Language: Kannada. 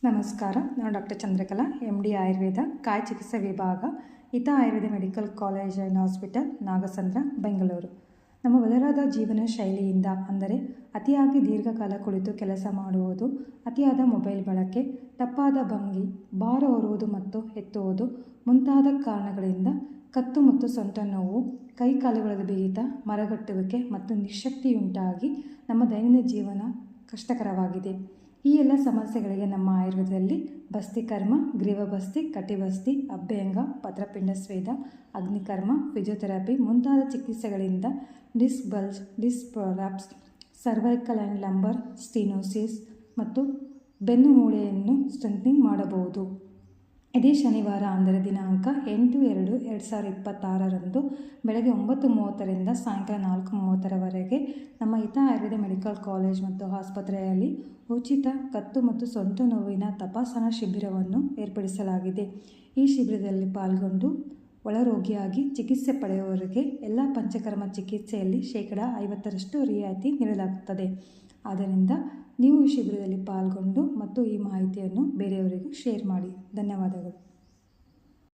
ನಮಸ್ಕಾರ. ನಾನು ಡಾಕ್ಟರ್ ಚಂದ್ರಕಲಾ, MD ಆಯುರ್ವೇದ, ಕಾಯ ಚಿಕಿತ್ಸಾ ವಿಭಾಗ, ಹಿತ Ayurveda medical college and hospital, Nagasandra, Bengaluru. ನಮ್ಮ ಬದಲಾದ ಜೀವನ ಶೈಲಿಯಿಂದ, ಅಂದರೆ ಅತಿಯಾಗಿ ದೀರ್ಘಕಾಲ ಕುಳಿತು ಕೆಲಸ ಮಾಡುವುದು, ಅತಿಯಾದ ಮೊಬೈಲ್ ಬಳಕೆ, ತಪ್ಪಾದ ಭಂಗಿ, ಭಾರ ಹೊರುವುದು ಮತ್ತು ಎತ್ತುವುದು ಮುಂತಾದ ಕಾರಣಗಳಿಂದ ಕತ್ತು ಮತ್ತು ಸೊಂಟ ನೋವು, ಕೈಕಾಲುಗಳ ಬಿಗಿತ, ಮರಗಟ್ಟುವಿಕೆ ಮತ್ತು ನಿಶಕ್ತಿಯುಂಟಾಗಿ ನಮ್ಮ ದೈನಂದಿನ ಜೀವನ ಕಷ್ಟಕರವಾಗಿದೆ. ಈ ಎಲ್ಲ ಸಮಸ್ಯೆಗಳಿಗೆ ನಮ್ಮ ಆಯುರ್ವೇದದಲ್ಲಿ ಬಸ್ತಿಕರ್ಮ, ಗ್ರೀವಬಸ್ತಿ, ಕಟಿಬಸ್ತಿ, ಅಭ್ಯಂಗ, ಪತ್ರಪಿಂಡ ಸ್ವೇದ, ಅಗ್ನಿಕರ್ಮ, ಫಿಸಿಯೋಥೆರಪಿ ಮುಂತಾದ ಚಿಕಿತ್ಸೆಗಳಿಂದ disc bulge, disc prolapse, cervical and lumbar stenosis ಮತ್ತು ಬೆನ್ನು ಮೂಳೆಯನ್ನು ಸ್ಟ್ರೆಂಥನಿಂಗ್ ಮಾಡಬಹುದು. ಇದೇ ಶನಿವಾರ, ಅಂದರೆ ದಿನಾಂಕ 8/2/2026 ಬೆಳಗ್ಗೆ 9:30ರಿಂದ ಸಾಯಂಕಾಲ 4:30 ನಮ್ಮ ಹಿತ ಆಯುರ್ವೇದ ಮೆಡಿಕಲ್ ಕಾಲೇಜ್ ಮತ್ತು ಆಸ್ಪತ್ರೆಯಲ್ಲಿ ಉಚಿತ ಕತ್ತು ಮತ್ತು ಸೊಂಟ ನೋವಿನ ತಪಾಸಣಾ ಶಿಬಿರವನ್ನು ಏರ್ಪಡಿಸಲಾಗಿದೆ. ಈ ಶಿಬಿರದಲ್ಲಿ ಪಾಲ್ಗೊಂಡು ಒಳರೋಗಿಯಾಗಿ ಚಿಕಿತ್ಸೆ ಪಡೆಯುವವರಿಗೆ ಎಲ್ಲ ಪಂಚಕರ್ಮ ಚಿಕಿತ್ಸೆಯಲ್ಲಿ 50% ರಿಯಾಯಿತಿ ನೀಡಲಾಗುತ್ತದೆ. ಆದ್ದರಿಂದ ನೀವು ಈ ಶಿಬಿರದಲ್ಲಿ ಪಾಲ್ಗೊಂಡು ಮತ್ತು ಈ ಮಾಹಿತಿಯನ್ನು ಬೇರೆಯವರಿಗೂ ಶೇರ್ ಮಾಡಿ. ಧನ್ಯವಾದಗಳು.